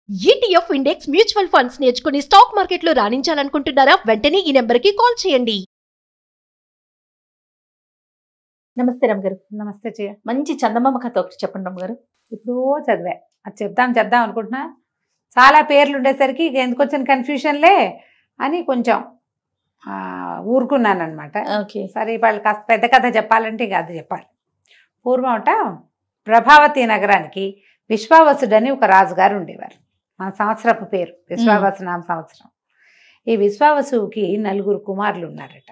ETF index mutual funds నేర్చుకుని stock మార్కెట్లో రాణించాలనుకుంటున్నారా? వెంటనే ఈ నెంబర్కి కాల్ చేయండి. నమస్తే రమ్మగారు. నమస్తే చెయ్య. మంచి చందమామ కథ ఒకటి చెప్పండి రమ్మగారు. ఎప్పుడో చదివా, అది చెప్దాం అనుకుంటున్నా. చాలా పేర్లు ఉండేసరికి ఇక ఎందుకు వచ్చిన కన్ఫ్యూషన్లే అని కొంచెం ఊరుకున్నాను అనమాట. ఓకే. సరే వాళ్ళు కాస్త పెద్ద కథ చెప్పాలంటే ఇక అది చెప్పాలి. పూర్వమట ప్రభావతి నగరానికి విశ్వావసుడని ఒక రాజుగారు ఉండేవారు. మన సంవత్సరపు పేరు విశ్వావసు నామ సంవత్సరం. ఈ విశ్వావసుకి 4 కుమారులు ఉన్నారట.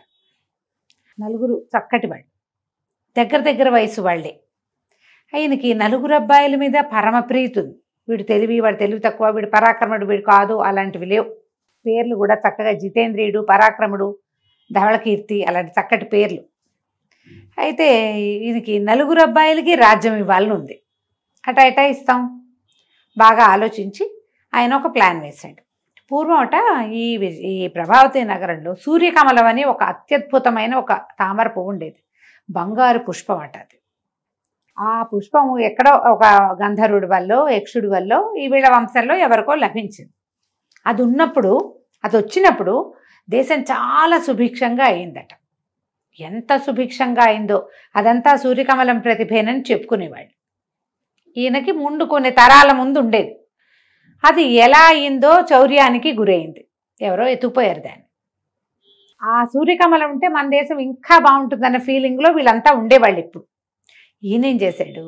4 చక్కటి వాళ్ళు, దగ్గర వయసు వాళ్ళే. ఆయనకి 4 అబ్బాయిల మీద పరమ ప్రీతి ఉంది. వీడు తెలివి, వాడు తెలివి తక్కువ, వీడు పరాక్రముడు, వీడు కాదు, అలాంటివి లేవు. పేర్లు కూడా చక్కగా జితేంద్రియుడు, పరాక్రముడు, ధవళకీర్తి, అలాంటి చక్కటి పేర్లు. అయితే ఈయనకి 4 అబ్బాయిలకి రాజ్యం ఇవ్వాలని ఉంది. అటా ఇస్తాం. బాగా ఆలోచించి ఆయన ఒక ప్లాన్ వేశాడు. పూర్వమట ఈ ప్రభావతి నగరంలో సూర్యకమలం అని ఒక అత్యద్భుతమైన ఒక తామర పువ్వు ఉండేది. బంగారు పుష్పం అట అది. ఆ పుష్పము ఎక్కడో ఒక గంధర్వుడి వల్ల, యక్షుడి వల్ల, ఈ వీళ్ళ వంశంలో ఎవరికో లభించింది. అది వచ్చినప్పుడు దేశం చాలా సుభిక్షంగా అయిందట. ఎంత సుభిక్షంగా అయిందో అదంతా సూర్యకమలం ప్రతిభేనని చెప్పుకునేవాళ్ళు. ఈయనకి ముందు కొన్ని తరాల ముందు ఉండేది. అది ఎలా అయిందో చౌర్యానికి గురైంది. ఎవరో ఎత్తుకుపోయారు దాన్ని. ఆ సూర్యకమలం ఉంటే మన దేశం ఇంకా బాగుంటుందన్న ఫీలింగ్లో వీళ్ళంతా ఉండేవాళ్ళు. ఇప్పుడు ఈయనేం చేశాడు,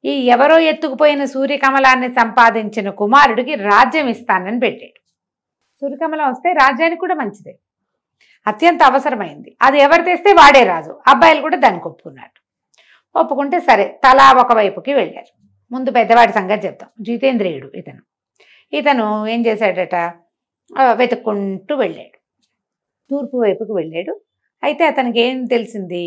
ఈ ఎవరో ఎత్తుకుపోయిన సూర్యకమలాన్ని సంపాదించిన కుమారుడికి రాజ్యం ఇస్తానని పెట్టాడు. సూర్యకమలం వస్తే రాజ్యానికి కూడా మంచిదే, అత్యంత అవసరమైంది. అది ఎవరు తెస్తే వాడే రాజు. అబ్బాయిలు కూడా దానికి ఒప్పుకుంటే సరే, తలా ఒకవైపుకి వెళ్ళారు. ముందు పెద్దవాడి సంగతి చెప్తాం. జితేంద్రియుడు ఇతను ఏం చేశాడట, వెతుక్కుంటూ వెళ్ళాడు. తూర్పు వైపుకి వెళ్ళాడు. అయితే అతనికి ఏం తెలిసింది,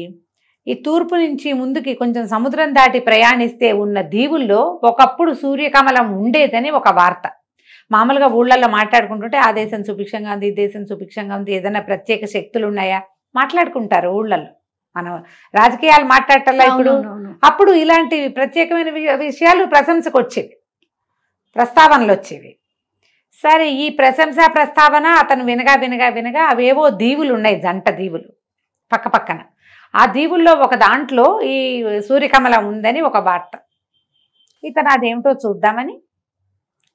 ఈ తూర్పు నుంచి ముందుకి కొంచెం సముద్రం దాటి ప్రయాణిస్తే ఉన్న దీవుల్లో ఒకప్పుడు సూర్యకమలం ఉండేదని ఒక వార్త. మామూలుగా ఊళ్ళల్లో మాట్లాడుకుంటుంటే ఆ దేశం సుభిక్షంగా ఉంది, ఈ దేశం సుభిక్షంగా ఉంది, ఏదైనా ప్రత్యేక శక్తులు ఉన్నాయా మాట్లాడుకుంటారు ఊళ్ళల్లో. మనం రాజకీయాలు మాట్లాడటంలో ఇప్పుడు అప్పుడు ఇలాంటి ప్రత్యేకమైన విషయాలు ప్రశంసకు వచ్చేవి, ప్రస్తావనలు వచ్చేవి. సరే, ఈ ప్రశంసా ప్రస్తావన అతను వినగా అవేవో దీవులు ఉన్నాయి, జంట దీవులు పక్కన. ఆ దీవుల్లో ఒక దాంట్లో ఈ సూర్యకమలం ఉందని ఒక వార్త. ఇతను అదేమిటో చూద్దామని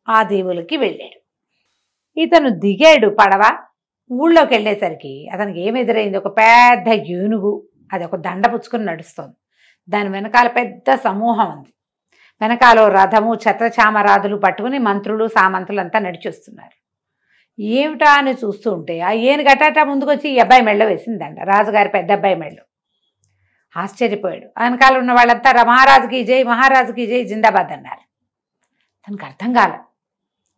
ఆ దీవులకి వెళ్ళాడు. ఇతను దిగాడు పడవ. ఊళ్ళోకి వెళ్ళేసరికి అతనికి ఏమి ఎదురైంది, ఒక పెద్ద ఏనుగు. అది ఒక దండ పుచ్చుకొని నడుస్తుంది. దాని వెనకాల పెద్ద సమూహం ఉంది. వెనకాల రథము, ఛత్రచామరాదులు పట్టుకుని మంత్రులు, సామంతులు అంతా నడిచొస్తున్నారు. ఏమిటా అని చూస్తూ ఉంటే ఆ ఏనుగు గటాటా ముందుకొచ్చి ఈ అబ్బాయి మెళ్ళ వేసిందంట, రాజుగారి పెద్ద అబ్బాయి మెళ్ళు. ఆశ్చర్యపోయాడు. వెనకాల ఉన్న వాళ్ళంతా మహారాజుకి జై, మహారాజుకి జై, జిందాబాద్ అన్నారు. తనకు అర్థం కాల.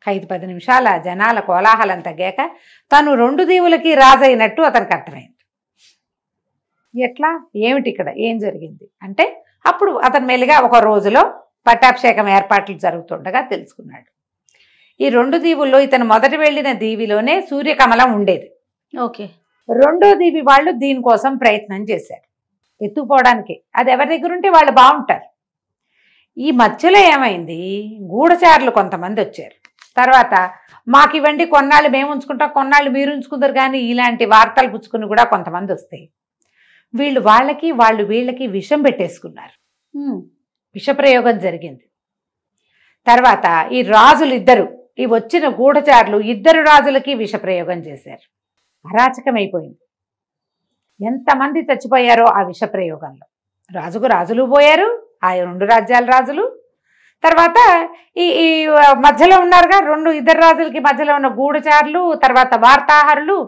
5-10 నిమిషాల జనాల కోలాహలం తగ్గాక తను 2 దీవులకి రాజైనట్టు అతనికి అర్థమైంది. ఎట్లా, ఏమిటి ఇక్కడ ఏం జరిగింది అంటే, అప్పుడు అతను మెల్లిగా ఒక రోజులో పట్టాభిషేకం ఏర్పాట్లు జరుగుతుండగా తెలుసుకున్నాడు. ఈ 2 దీవుల్లో ఇతను మొదట వెళ్ళిన దీవిలోనే సూర్యకమలం ఉండేది. ఓకే. 2వ దీవి వాళ్ళు దీనికోసం ప్రయత్నం చేశారు, ఎత్తుకుపోవడానికి. అది ఎవరి దగ్గర ఉంటే వాళ్ళు బాగుంటారు. ఈ మధ్యలో ఏమైంది, గూఢచారులు కొంతమంది వచ్చారు. తర్వాత మాకు ఇవ్వండి, కొన్నాళ్ళు మేము ఉంచుకుంటాం, కొన్నాళ్ళు మీరు ఉంచుకుంటారు, కానీ ఇలాంటి వార్తలు పుచ్చుకుని కూడా కొంతమంది వస్తాయి. వాళ్ళు వీళ్ళకి విషం పెట్టేసుకున్నారు. విషప్రయోగం జరిగింది. తర్వాత ఈ రాజులు ఇద్దరు, ఈ వచ్చిన గూఢచారులు 2 రాజులకి విషప్రయోగం చేశారు. అరాచకమైపోయింది. ఎంతమంది చచ్చిపోయారో ఆ విషప్రయోగంలో. రాజులు పోయారు, ఆ 2 రాజ్యాల రాజులు. తర్వాత ఈ మధ్యలో ఉన్నారుగా 2 రాజులకి మధ్యలో ఉన్న గూఢచారులు, తర్వాత వార్తాహరులు,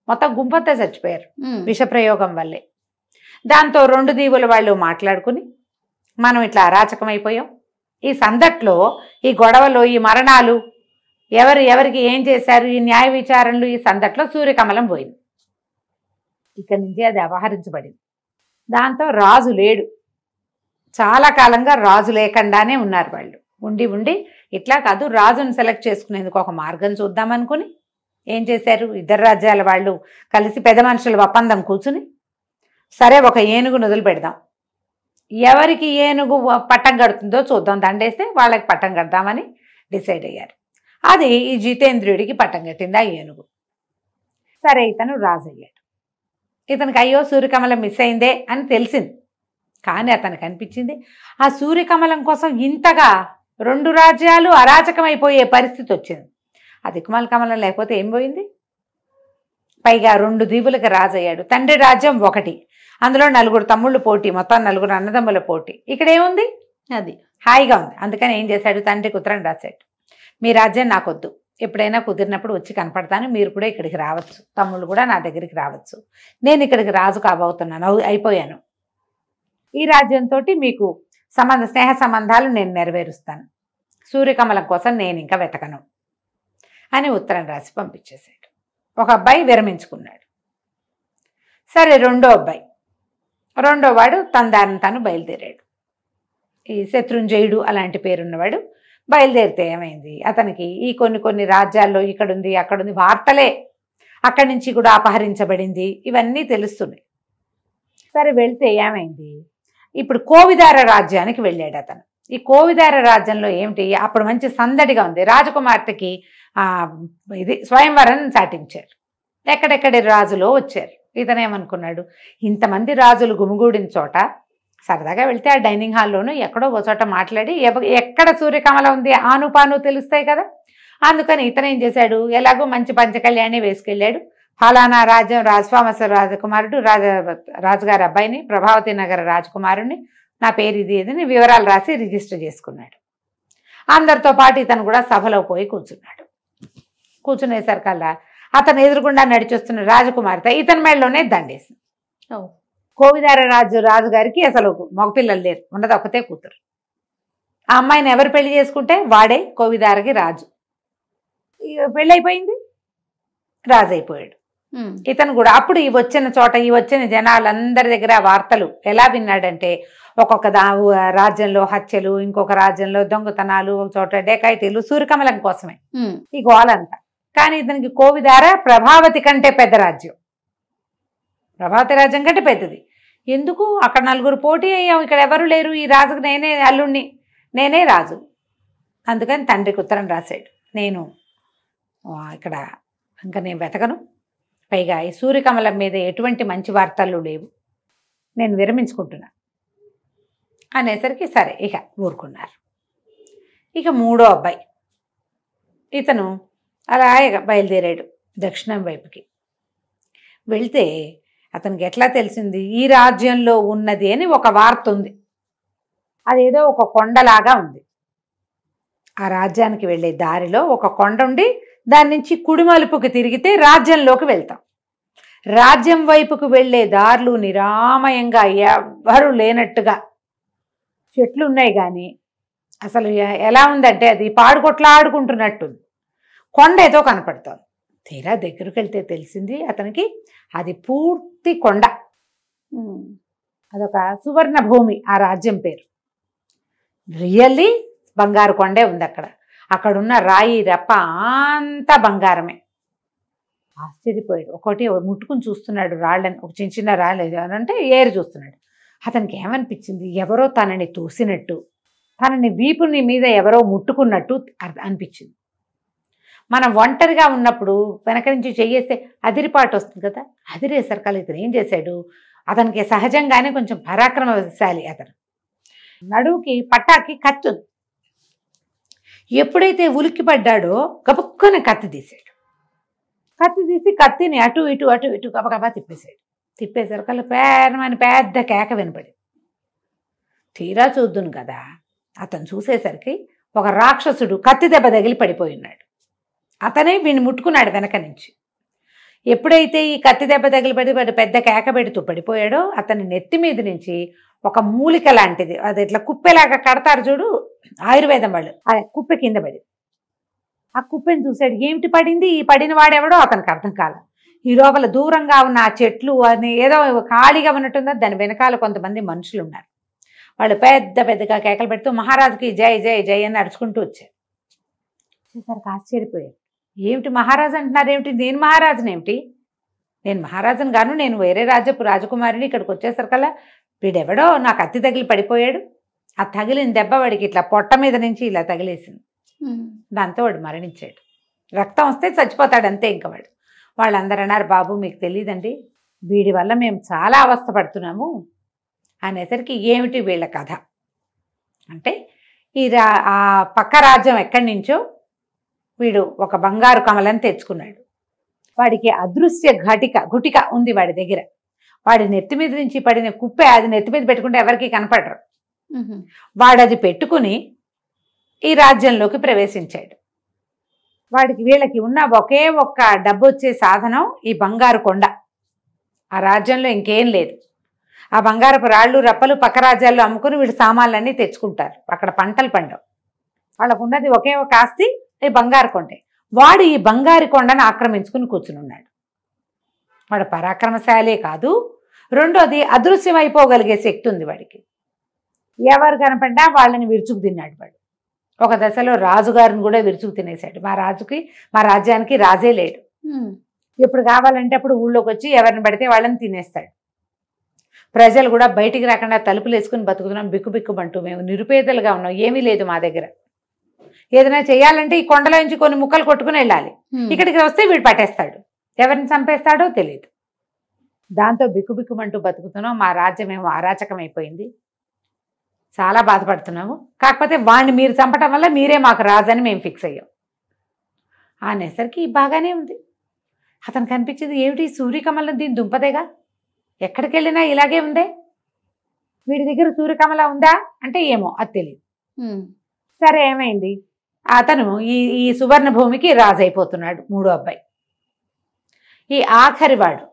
మొత్తం గుంపంతా చచ్చిపోయారు విషప్రయోగం వల్లే. దాంతో 2 దీవుల వాళ్ళు మాట్లాడుకుని, మనం ఇట్లా అరాచకమైపోయాం, ఈ సందట్లో, ఈ గొడవలో, ఈ మరణాలు, ఎవరికి ఏం చేశారు, ఈ న్యాయ విచారణలు, ఈ సందట్లో సూర్యకమలం పోయింది. ఇక్కడి నుంచి అది అపహరించబడింది. దాంతో రాజు లేడు. చాలా కాలంగా రాజు లేకుండానే ఉన్నారు వాళ్ళు. ఉండి ఇట్లా కాదు, రాజును సెలెక్ట్ చేసుకునేందుకు ఒక మార్గం చూద్దామనుకుని ఏం చేశారు, 2 రాజ్యాల వాళ్ళు కలిసి పెద్ద మనుషుల ఒప్పందం కూర్చుని, సరే ఒక ఏనుగును వదిలి పెడదాం, ఎవరికి ఏనుగు పట్టం కడుతుందో చూద్దాం, దండేస్తే వాళ్ళకి పట్టం కడదామని డిసైడ్ అయ్యారు. అది ఈ జితేంద్రుడికి పట్టం కట్టింది ఆ ఏనుగు. సరే ఇతను రాజు అయ్యాడు. ఇతనికి అయ్యో సూర్యకమలం మిస్ అయిందే అని తెలిసింది. కానీ అతనికి అనిపించింది ఆ సూర్యకమలం కోసం ఇంతగా 2 రాజ్యాలు అరాచకమైపోయే పరిస్థితి వచ్చింది. ఆ దిక్కుమాల కమలం లేకపోతే ఏం పోయింది? పైగా 2 దీవులకు రాజు అయ్యాడు. తండ్రి రాజ్యం 1, అందులో 4 తమ్ముళ్ళు పోటీ, మొత్తం 4 అన్నదమ్ముల పోటీ. ఇక్కడ ఏముంది? అది హాయిగా ఉంది. అందుకని ఏం చేశాడు? తండ్రికి ఉత్తరం రాశాడు, మీ రాజ్యం నాకొద్దు, ఎప్పుడైనా కుదిరినప్పుడు వచ్చి కనపడతాను, మీరు కూడా ఇక్కడికి రావచ్చు, తమ్ముళ్ళు కూడా నా దగ్గరికి రావచ్చు, నేను ఇక్కడికి రాజు కాబోతున్నాను, అయిపోయాను, ఈ రాజ్యంతో మీకు స్నేహ సంబంధాలు నేను నెరవేరుస్తాను, సూర్యకమలం కోసం నేను ఇంకా వెతకను అని ఉత్తరం రాసి పంపించేశాడు. ఒక అబ్బాయి విరమించుకున్నాడు. సరే రెండో వాడు తన దారిని తాను బయలుదేరాడు. ఈ శత్రుంజయుడు అలాంటి పేరున్నవాడు బయలుదేరితే ఏమైంది, అతనికి ఈ కొన్ని రాజ్యాల్లో ఇక్కడుంది అక్కడుంది వార్తలే, అక్కడి నుంచి కూడా అపహరించబడింది, ఇవన్నీ తెలుస్తున్నాయి. సరే వెళ్తే ఏమైంది, ఇప్పుడు కోవిదార రాజ్యానికి వెళ్ళాడు అతను. ఈ కోవిదార రాజ్యంలో ఏమిటి, అప్పుడు మంచి సందడిగా ఉంది. రాజకుమార్తెకి ఇది స్వయంవరం చాటించారు. ఎక్కడెక్కడి రాజులో వచ్చారు. ఇతనేమనుకున్నాడు, ఇంతమంది రాజులు గుమిగూడిన చోట సరదాగా వెళ్తే ఆ డైనింగ్ హాల్లోనూ ఎక్కడో ఒక చోట మాట్లాడి ఎక్కడ సూర్యకమలం ఉంది ఆనుపాను తెలుస్తాయి కదా. అందుకని ఇతనేం చేశాడు, ఎలాగో మంచి పంచకళ్యాణి వేసుకెళ్ళాడు. ఫలానా రాజ్యం రాజస్వామస రాజకుమారుడు రాజుగారి అబ్బాయిని, ప్రభావతి నగర రాజకుమారుడిని, నా పేరు ఇది ఇదని వివరాలు రాసి రిజిస్టర్ చేసుకున్నాడు. అందరితో పాటు ఇతను కూడా సభలో పోయి కూర్చున్నాడు. కూర్చునేసరికల్లా అతను ఎదురుగుండా నడిచొస్తున్న రాజకుమార్తె ఇతని మేడలోనే దండేసింది. కోవిదార రాజుగారికి అసలు మగపిల్లలు లేరు, ఉన్నది ఒకతే కూతురు. ఆ అమ్మాయిని ఎవరు పెళ్లి చేసుకుంటే వాడే కోవిదారకి రాజు. పెళ్ళైపోయింది, రాజు అయిపోయాడు. ఇతను కూడా అప్పుడు ఈ వచ్చిన జనాలందరి దగ్గర వార్తలు ఎలా విన్నాడంటే, ఒక్కొక్క రాజ్యంలో హత్యలు, ఇంకొక రాజ్యంలో దొంగతనాలు, ఒక చోట డేకాయిటీలు, సూర్యకమలం కోసమే ఈ గోలంతా. కానీ ఇతనికి కోవిదార ప్రభావతి కంటే పెద్ద రాజ్యం, ప్రభావతి రాజ్యం కంటే పెద్దది. ఎందుకు, అక్కడ 4 పోటీ అయ్యాం, ఇక్కడ ఎవరు లేరు, ఈ రాజుకు నేనే అల్లుణ్ణి, నేనే రాజు. అందుకని తండ్రికి ఉత్తరం రాశాడు, నేను ఇక్కడ ఇంకా నేను వెతకను, పైగా ఈ సూర్యకమలం మీద ఎటువంటి మంచి వార్తలు లేవు, నేను విరమించుకుంటున్నా అనేసరికి సరే ఇక ఊరుకున్నారు. ఇక 3వ అబ్బాయి ఇతను అలా బయలుదేరాడు దక్షిణం వైపుకి. వెళ్తే అతనికి ఎట్లా తెలిసింది, ఈ రాజ్యంలో ఉన్నది అని ఒక వార్త ఉంది. అదేదో ఒక కొండలాగా ఉంది. ఆ రాజ్యానికి వెళ్ళే దారిలో ఒక కొండ ఉండి దాని నుంచి కుడిమలుపుకి తిరిగితే రాజ్యంలోకి వెళ్తాం. రాజ్యం వైపుకు వెళ్ళే దారులు నిరామయంగా ఎవ్వరూ లేనట్టుగా చెట్లు ఉన్నాయి, కానీ అసలు ఎలా ఉందంటే అది పాడుకొట్లాడుకుంటున్నట్టుంది. కొండ ఏదో కనపడుతోంది. తీరా దగ్గరికి వెళ్తే తెలిసింది అతనికి అది పూర్తి కొండ, అదొక సువర్ణ భూమి. ఆ రాజ్యం పేరు రియల్లీ బంగారు కొండే ఉంది. అక్కడున్న రాయి రప్ప అంతా బంగారమే. ఆశ్చర్యపోయాడు. ఒకటి ముట్టుకుని చూస్తున్నాడు రాళ్ళని, ఒక చిన్న రాళ్ళు అంటే ఏరు చూస్తున్నాడు. అతనికి ఏమనిపించింది, ఎవరో తనని తోసినట్టు, తనని వీపుని మీద ఎవరో ముట్టుకున్నట్టు అనిపించింది. మనం ఒంటరిగా ఉన్నప్పుడు వెనక నుంచి చెయ్యేస్తే అదిరిపాటు వస్తుంది కదా, అదిరేసరికల్ ఇతను ఏం చేశాడు, అతనికి సహజంగానే కొంచెం పరాక్రమశాలి. అతను నడువుకి పట్టాకి కత్తి ఉంది. ఎప్పుడైతే ఉలిక్కి పడ్డాడో గబుక్కున కత్తి తీశాడు. కత్తి తీసి కత్తిని అటు ఇటు గబగబా తిప్పేశాడు. తిప్పేసరికల్లా పేరమని పెద్ద కేక వినపడింది. తీరా చూద్దును కదా, అతను చూసేసరికి ఒక రాక్షసుడు కత్తి దెబ్బ తగిలి పడిపోయి ఉన్నాడు. అతనే వీడిని ముట్టుకున్నాడు వెనక నుంచి. ఎప్పుడైతే ఈ కత్తి దెబ్బ తగిలి పడి పెద్ద కేక పెడుతూ పడిపోయాడో, అతని నెత్తి మీద నుంచి ఒక మూలిక లాంటిది, అది ఇట్లా కుప్పెలాగా కడతారు చూడు ఆయుర్వేదం వాళ్ళు, ఆ కుప్పె కింద పడింది. ఆ కుప్పెని చూశాడు, ఏమిటి పడింది, ఈ పడిన వాడెవడో అతనికి అర్థం కాల. ఈ లోపల దూరంగా ఉన్న ఆ చెట్లు అని ఏదో ఖాళీగా ఉన్నట్టుందో, దాని వెనకాల కొంతమంది మనుషులు ఉన్నారు. వాళ్ళు పెద్దగా కేకలు పెడుతూ మహారాజుకి జై జై జై అని నడుచుకుంటూ వచ్చారు. వచ్చేసరికి ఆశ్చర్యపోయారు, ఏమిటి మహారాజు అంటున్నారు ఏమిటి, నేను మహారాజునేమిటి, నేను మహారాజుని గాను, నేను వేరే రాజ్యపు రాజకుమారిని. ఇక్కడికి వచ్చేసరికల్లా వీడెవడో నాకు కత్తి తగిలి పడిపోయాడు. ఆ తగిలిన దెబ్బ వాడికి ఇట్లా పొట్ట మీద నుంచి ఇలా తగిలేసింది. దాంతో వాడు మరణించాడు. రక్తం వస్తే చచ్చిపోతాడు అంతే. ఇంకా వాళ్ళందరూ అన్నారు, బాబు మీకు తెలియదండి, వీడి వల్ల మేము చాలా అవస్థ పడుతున్నాము అనేసరికి ఏమిటి వీళ్ళ కథ అంటే, ఆ పక్క రాజ్యం ఎక్కడి నుంచో వీడు ఒక బంగారు కమలని తెచ్చుకున్నాడు. వాడికి అదృశ్య గుటిక ఉంది వాడి దగ్గర. వాడి నెత్తి మీద నుంచి పడిన కుప్పే అది నెత్తి మీద పెట్టుకుంటే ఎవరికి కనపడరు. వాడు అది పెట్టుకుని ఈ రాజ్యంలోకి ప్రవేశించాడు. వీళ్ళకి ఉన్న ఒకే ఒక్క డబ్బు వచ్చే సాధనం ఈ బంగారు కొండ. ఆ రాజ్యంలో ఇంకేం లేదు. ఆ బంగారపు రాళ్ళు రప్పలు పక్క రాజ్యాల్లో అమ్ముకుని వీడు సామాన్లన్నీ తెచ్చుకుంటారు. అక్కడ పంటలు పండవు. వాళ్ళకు ఉన్నది ఒకే ఒక ఆస్తి ఈ బంగారు కొండే. వాడు ఈ బంగారు కొండను ఆక్రమించుకుని కూర్చునున్నాడు. వాడు పరాక్రమశాలే కాదు, రెండోది అదృశ్యమైపోగలిగే శక్తి ఉంది వాడికి. ఎవరు కనపడ్డా వాళ్ళని విరుచుకు తిన్నాడు వాడు. ఒక దశలో రాజుగారిని కూడా విరుచుకు తినేశాడు. మా రాజ్యానికి రాజే లేడు. ఎప్పుడు కావాలంటే అప్పుడు ఊళ్ళోకి వచ్చి ఎవరిని పడితే వాళ్ళని తినేస్తాడు. ప్రజలు కూడా బయటికి రాకుండా తలుపులు వేసుకుని బతుకుతున్నాం, బిక్కుబిక్కుమంటూ మేము నిరుపేదలుగా ఉన్నాం, ఏమీ లేదు మా దగ్గర. ఏదైనా చేయాలంటే ఈ కొండలో నుంచి కొన్ని ముక్కలు కొట్టుకుని వెళ్ళాలి. ఇక్కడికి వస్తే వీడు పట్టేస్తాడు, ఎవరిని చంపేస్తాడో తెలియదు. దాంతో బిక్కుబిక్కుమంటూ బతుకుతున్నాం. మా రాజ్యం ఏమో అరాచకం అయిపోయింది, చాలా బాధపడుతున్నాము. కాకపోతే వాడిని మీరు చంపటం వల్ల మీరే మాకు రాజని మేము ఫిక్స్ అయ్యాం అనేసరికి బాగానే ఉంది. అతను కనిపించింది, ఏమిటి సూర్యకమలం దీని దుంపదేగా, ఎక్కడికి వెళ్ళినా ఇలాగే ఉందే, వీడి దగ్గర సూర్యకమల ఉందా అంటే ఏమో అది తెలియదు. సరే ఏమైంది, అతను ఈ సువర్ణ భూమికి రాజు అయిపోతున్నాడు. మూడో అబ్బాయి. ఈ ఆఖరివాడు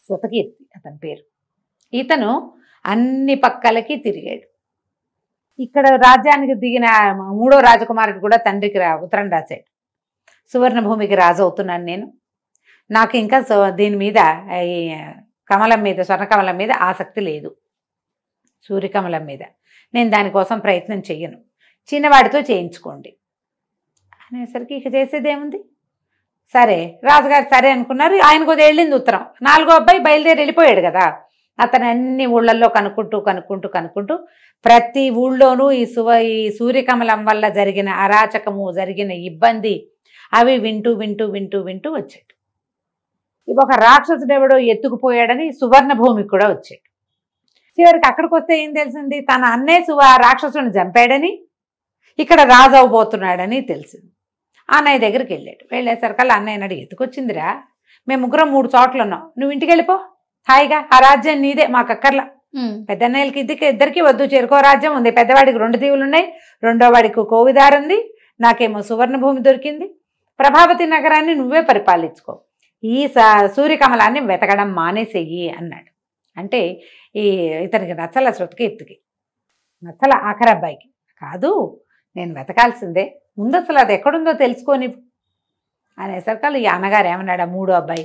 శృతకీర్తి అతని పేరు. ఇతను అన్ని పక్కలకి తిరిగాడు. ఇక్కడ రాజ్యానికి దిగిన మూడో రాజకుమారుడు కూడా తండ్రికి ఉత్తరం రాశాడు, సువర్ణ భూమికి రాజు అవుతున్నాను నేను, నాకు ఇంకా దీని మీద ఈ కమలం మీద స్వర్ణకమలం మీద ఆసక్తి లేదు, సూర్యకమలం మీద నేను దానికోసం ప్రయత్నం చెయ్యను, చిన్నవాడితో చేయించుకోండి అనేసరికి ఇక చేసేదేముంది. సరే రాజుగారు సరే అనుకున్నారు. ఆయనకు వెళ్ళింది ఉత్తరం. నాలుగో అబ్బాయి బయలుదేరి వెళ్ళిపోయాడు కదా. అతను అన్ని ఊళ్ళల్లో కనుక్కుంటూ ప్రతి ఊళ్ళోనూ ఈ సూర్యకమలం వల్ల జరిగిన అరాచకము, జరిగిన ఇబ్బంది అవి వింటూ వచ్చాడు. ఒక రాక్షసుడు ఎవడో ఎత్తుకుపోయాడని సువర్ణ భూమికి కూడా వచ్చాడు. చివరికి అక్కడికి వస్తే ఏం తెలిసింది, తన అన్నే రాక్షసుని చంపాడని, ఇక్కడ రాజు అవబోతున్నాడని తెలిసింది. అన్నయ్య దగ్గరికి వెళ్ళాడు. వెళ్ళేసరికల్లా అన్నయ్య అడిగి, ఎత్తుకొచ్చిందిరా, మేము ముగ్గురం 3 చోట్ల ఉన్నాం, నువ్వు ఇంటికి వెళ్ళిపో హాయిగా, ఆ రాజ్యం నీదే, మాకు అక్కర్లా. పెద్దన్నయ్యలకి ఇద్దరికి వద్దు, చేరుకో రాజ్యం ఉంది, పెద్దవాడికి 2 దీవులు ఉన్నాయి, రెండో వాడికి కోవిదారు ఉంది, నాకేమో సువర్ణ భూమి దొరికింది, ప్రభావతి నగరాన్ని నువ్వే పరిపాలించుకో, ఈ సూర్యకమలాన్ని వెతకడం మానేసేయి అన్నాడు. అంటే ఇతనికి నచ్చల, శృతకీర్తికి నచ్చల, ఆఖరి అబ్బాయికి. కాదు నేను వెతకాల్సిందే, ముందు అసలు అది ఎక్కడుందో తెలుసుకొని అనేసరికి ఈ అన్నగారు ఏమన్నాడు, మూడో అబ్బాయి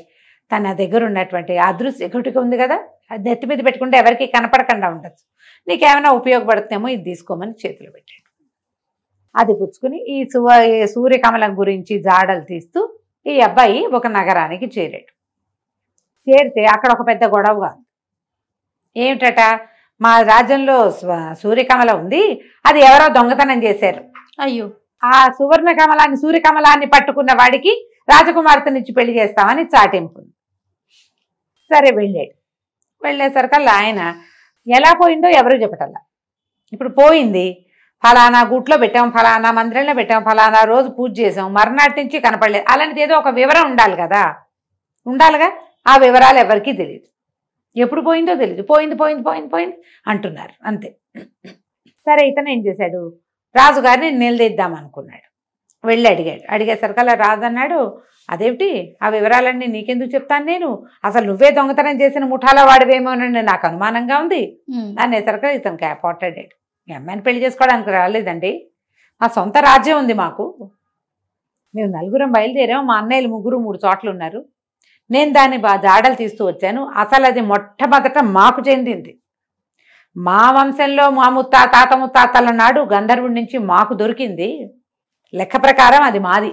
తన దగ్గర ఉన్నటువంటి అదృశ్య గుటిక ఉంది కదా, అది నెత్తి మీద పెట్టుకుంటే ఎవరికి కనపడకుండా ఉండొచ్చు, నీకేమైనా ఉపయోగపడుతుందేమో ఇది తీసుకోమని చేతులు పెట్టాడు. అది పుచ్చుకుని ఈ సూర్యకమలం గురించి జాడలు తీస్తూ ఈ అబ్బాయి ఒక నగరానికి చేరాడు. చేరితే అక్కడ ఒక పెద్ద గొడవ. ఏమిటట, మా రాజ్యంలో సూర్యకమలం ఉంది, అది ఎవరో దొంగతనం చేశారు. అయ్యో, ఆ సూర్యకమలాన్ని పట్టుకున్న వాడికి రాజకుమార్తెనిచ్చి పెళ్లి చేస్తామని చాటింపు. సరే వెళ్ళాడు. వెళ్ళేసరికల్లా ఆయన ఎలా పోయిందో ఎవరు చెప్పటల్లా. ఇప్పుడు పోయింది, ఫలానా గుట్లో పెట్టాం, ఫలానా మందిరంలో పెట్టాం, ఫలానా రోజు పూజ చేసాం, మర్నాటి నుంచి కనపడలేదు, అలాంటిది ఏదో ఒక వివరం ఉండాలి కదా, ఉండాలిగా. ఆ వివరాలు ఎవరికీ తెలియదు, ఎప్పుడు పోయిందో తెలియదు, పోయింది అంటున్నారు అంతే. సరే ఇతను ఏం చేశాడు, రాజుగారిని నిలదీద్దాం అనుకున్నాడు. వెళ్ళి అడిగేసరికల్లా రాజు అన్నాడు, అదేమిటి ఆ వివరాలన్నీ నీకెందుకు చెప్తాను నేను, అసలు నువ్వే దొంగతనం చేసిన ముఠాలో వాడివేమోనని నాకు అనుమానంగా ఉంది అనేసరికి ఇతను పోట్లాడాడు. మీ అమ్మాయిని పెళ్లి చేసుకోవడానికి రాలేదండి, మా సొంత రాజ్యం ఉంది మాకు, మేము 4 బయలుదేరాం, మా అన్నయ్యలు 3 చోట్ల ఉన్నారు, నేను దాన్ని జాడలు తీస్తూ వచ్చాను, అసలు అది మొట్టమొదట మాకు చెందింది, మా వంశంలో మా తాత ముత్తాతల నాడు గంధర్వుడి నుంచి మాకు దొరికింది, లెక్క ప్రకారం అది మాది,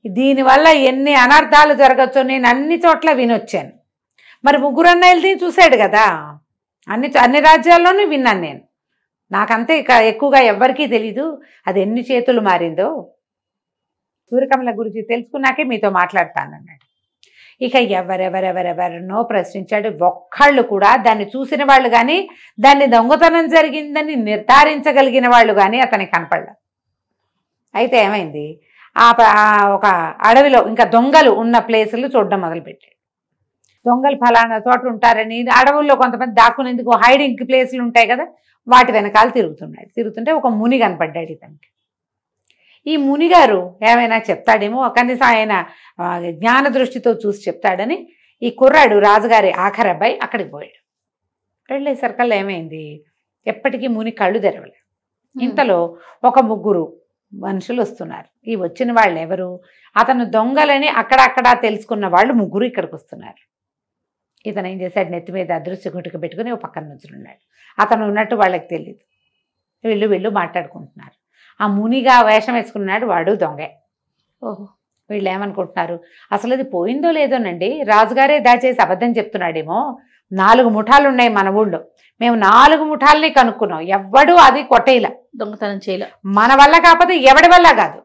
దీనివల్ల ఎన్ని అనర్థాలు జరగచ్చో నేను అన్ని చోట్ల వినొచ్చాను. మరి 3 అన్నయ్యలది చూశాడు కదా, అన్ని రాజ్యాల్లోనూ విన్నాను నేను, నాకంతే ఎక్కువగా ఎవ్వరికీ తెలీదు అది ఎన్ని చేతులు మారిందో. సూర్యకమల గురించి తెలుసుకున్నాకే మీతో మాట్లాడతానన్నాడు. ఇక ఎవరెవరెవరెవరినో ప్రశ్నించాడు. ఒక్కళ్ళు కూడా దాన్ని చూసిన వాళ్ళు కానీ దాన్ని దొంగతనం జరిగిందని నిర్ధారించగలిగిన వాళ్ళు కానీ అతనికి కనపడలేదు. అయితే ఏమైంది, ఒక అడవిలో ఇంకా దొంగలు ఉన్న ప్లేసులు చూడడం మొదలుపెట్టాడు. దొంగలు ఫలానా చోట ఉంటారని అడవుల్లో కొంతమంది దాక్కునేందుకు హైడింగ్ ప్లేసులు ఉంటాయి కదా, వాటి వెనకాల తిరుగుతుంటే ఒక ముని కనపడ్డాడు ఇతనికి. ఈ మునిగారు ఏమైనా చెప్తాడేమో, కనీసం ఆయన జ్ఞాన దృష్టితో చూసి చెప్తాడని ఈ కుర్రాడు రాజుగారి ఆఖరి అబ్బాయి అక్కడికి పోయాడు. వెళ్ళేసరికల్లా ఏమైంది, ఎప్పటికీ ముని కళ్ళు తెరవలేదు. ఇంతలో ఒక 3 మనుషులు వస్తున్నారు. ఈ వచ్చిన వాళ్ళు ఎవరు, అతను దొంగలని అక్కడక్కడ తెలుసుకున్న వాళ్ళు 3 ఇక్కడికి వస్తున్నారు. ఇతను ఏం చేశాడు, నెత్తి మీద అదృశ్య గుటిక పెట్టుకుని ఒక పక్కన నుంచున్నాడు. అతను ఉన్నట్టు వాళ్ళకి తెలియదు. వీళ్ళు మాట్లాడుకుంటున్నారు. ఆ మునిగా వేషం వేసుకున్నాడు వాడు దొంగే. ఓహో, వీళ్ళు ఏమనుకుంటున్నారు, అసలు అది పోయిందో లేదోనండి, రాజుగారే దాచేసి అబద్ధం చెప్తున్నాడేమో. 4 ముఠాలు ఉన్నాయి మన ఊళ్ళో, మేము 4 ముఠాలని కనుక్కున్నాం, ఎవ్వడూ అది కొట్టేలా, దొంగతనం చేయలే. మన వల్ల కాకపోతే ఎవడి వల్ల కాదు,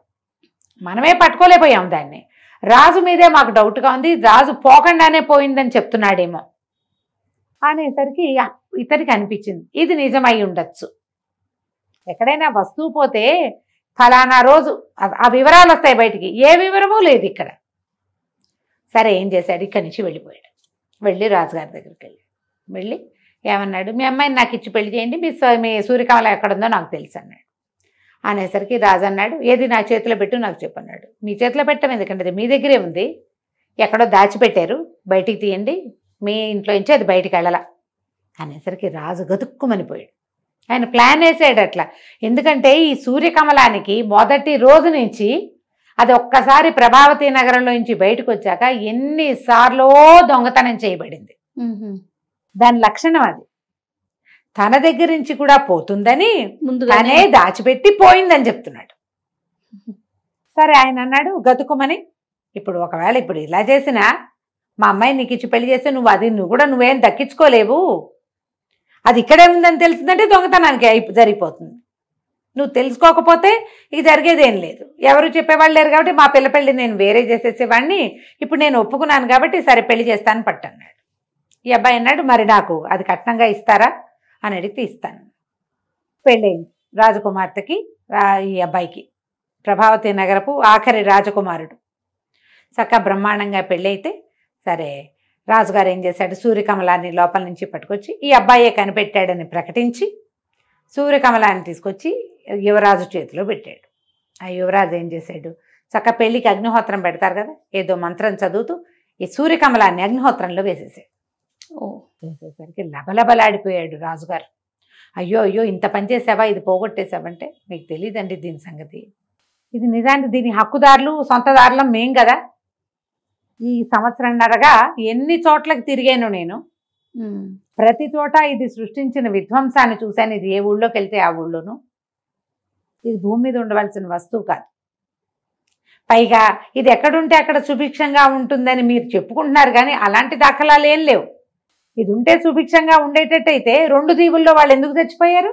మనమే పట్టుకోలేకపోయాం దాన్ని. రాజు మీదే మాకు డౌట్గా ఉంది, రాజు పోకుండానే పోయిందని చెప్తున్నాడేమో అనేసరికి ఇతనికి అనిపించింది ఇది నిజమై ఉండొచ్చు. ఎక్కడైనా వస్తువు పోతే ఫలానా రోజు ఆ వివరాలు వస్తాయి బయటికి, ఏ వివరమూ లేదు ఇక్కడ. సరే ఏం చేశాడు, ఇక్కడి నుంచి వెళ్ళిపోయాడు. వెళ్ళి రాజుగారి దగ్గరికి వెళ్ళి ఏమన్నాడు, మీ అమ్మాయిని నాకు ఇచ్చి పెళ్లి చేయండి, మీ సూర్యకమల ఎక్కడుందో నాకు తెలుసు అన్నాడు. అనేసరికి రాజు అన్నాడు, ఏది నా చేతిలో పెట్టు నాకు చెప్పన్నాడు. మీ చేతిలో పెట్టడం ఎందుకంటే అది మీ దగ్గరే ఉంది, ఎక్కడో దాచిపెట్టారు, బయటికి తీయండి, మీ ఇంట్లో నుంచి అది బయటికి వెళ్ళాల అనేసరికి రాజు గతుక్కుమనిపోయాడు. ఆయన ప్లాన్ వేసాడు అట్లా. ఎందుకంటే ఈ సూర్యకమలానికి మొదటి రోజు నుంచి అది ఒక్కసారి ప్రభావతి నగరంలో నుంచి బయటకు వచ్చాక ఎన్నిసార్లో దొంగతనం చేయబడింది. దాని లక్షణం అది. తన దగ్గర నుంచి కూడా పోతుందని ముందుగానే దాచిపెట్టి పోయిందని చెప్తున్నాడు. సరే ఆయన అన్నాడు గతుకుమని, ఇప్పుడు ఒకవేళ ఇప్పుడు ఇలా చేసినా మా అమ్మాయి నీకు ఇచ్చి పెళ్లి చేస్తే నువ్వేం దక్కించుకోలేవు, అది ఇక్కడే ఉందని తెలిసిందంటే దొంగతనానికి జరిగిపోతుంది. నువ్వు తెలుసుకోకపోతే ఇక జరిగేదేం లేదు, ఎవరు చెప్పేవాళ్ళు లేరు కాబట్టి మా పిల్ల పెళ్ళి నేను వేరే చేసేసేవాడిని, ఇప్పుడు నేను ఒప్పుకున్నాను కాబట్టి సరే పెళ్లి చేస్తాను పట్టన్నాడు. ఈ అబ్బాయి అన్నాడు, మరి నాకు అది కట్నంగా ఇస్తారా అని అడిగితే ఇస్తాను. పెళ్ళయింది రాజకుమార్తెకి, ఈ అబ్బాయికి, ప్రభావతి నగరపు ఆఖరి రాజకుమారుడు. చక్కగా బ్రహ్మాండంగా పెళ్ళైతే సరే రాజుగారు ఏం చేశాడు, సూర్యకమలాన్ని లోపల నుంచి పట్టుకొచ్చి ఈ అబ్బాయే కనిపెట్టాడని ప్రకటించి సూర్యకమలాన్ని తీసుకొచ్చి యువరాజు చేతిలో పెట్టాడు. ఆ యువరాజు ఏం చేశాడు, చక్క పెళ్ళికి అగ్నిహోత్రం పెడతారు కదా, ఏదో మంత్రం చదువుతూ ఈ సూర్యకమలాన్ని అగ్నిహోత్రంలో వేసేసాడు. వేసేసరికి లబలబలాడిపోయాడు రాజుగారు. అయ్యో ఇంత పని చేసావా, ఇది పోగొట్టేసావంటే మీకు తెలియదండి దీని సంగతి, ఇది నిజానికి దీని హక్కుదారులు సొంతదారులం మేం కదా. ఈ సంవత్సరంన్నరగా ఎన్ని చోట్లకి తిరిగాను నేను, ప్రతి చోట ఇది సృష్టించిన విధ్వంసాన్ని చూశాను. ఇది ఏ ఊళ్ళోకి వెళ్తే ఆ ఊళ్ళోనూ, ఇది భూమి మీద ఉండవలసిన వస్తువు కాదు. పైగా ఇది ఎక్కడుంటే అక్కడ సుభిక్షంగా ఉంటుందని మీరు చెప్పుకుంటున్నారు కానీ అలాంటి దాఖలాలు ఏం లేవు. ఇది ఉంటే సుభిక్షంగా ఉండేటట్టయితే 2 దీవుల్లో వాళ్ళు ఎందుకు చచ్చిపోయారు,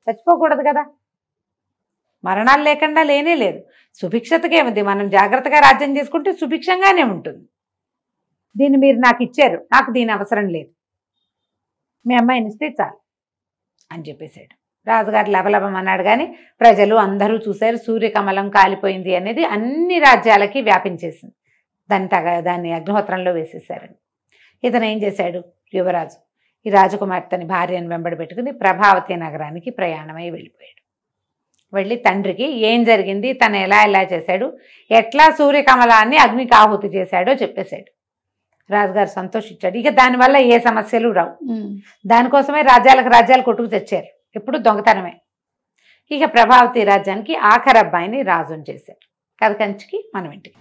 చచ్చిపోకూడదు కదా. మరణాలు లేకుండా లేనే లేదు, సుభిక్షతకే ఉంది. మనం జాగ్రత్తగా రాజ్యం చేసుకుంటే సుభిక్షంగానే ఉంటుంది. దీన్ని మీరు నాకు ఇచ్చారు, నాకు దీని అవసరం లేదు, మీ అమ్మాయిని ఇస్తే చాలు అని చెప్పేశాడు. రాజుగారు లబలబం అన్నాడు కానీ ప్రజలు అందరూ చూశారు. సూర్యకమలం కాలిపోయింది అనేది అన్ని రాజ్యాలకి వ్యాపించేసింది. దాన్ని అగ్నిహోత్రంలో వేసేసారని. ఇతను ఏం చేశాడు, యువరాజు ఈ రాజకుమార్తెని భార్యను వెంబడి పెట్టుకుని ప్రభావతి నగరానికి ప్రయాణమై వెళ్ళిపోయాడు. వెళ్ళి తండ్రికి ఏం జరిగింది, తను ఎలా చేశాడు, ఎట్లా సూర్యకమలాన్ని అగ్నికి ఆహుతి చేశాడో చెప్పేశాడు. రాజుగారు సంతోషించాడు. ఇక దానివల్ల ఏ సమస్యలు రావు. దానికోసమే రాజ్యాలు కొట్టుకు తెచ్చారు, ఎప్పుడు దొంగతనమే. ఇక ప్రభావతి రాజ్యానికి ఆఖరి అబ్బాయిని రాజుని చేశారు. కథ కంచికి మనం ఇంటికి.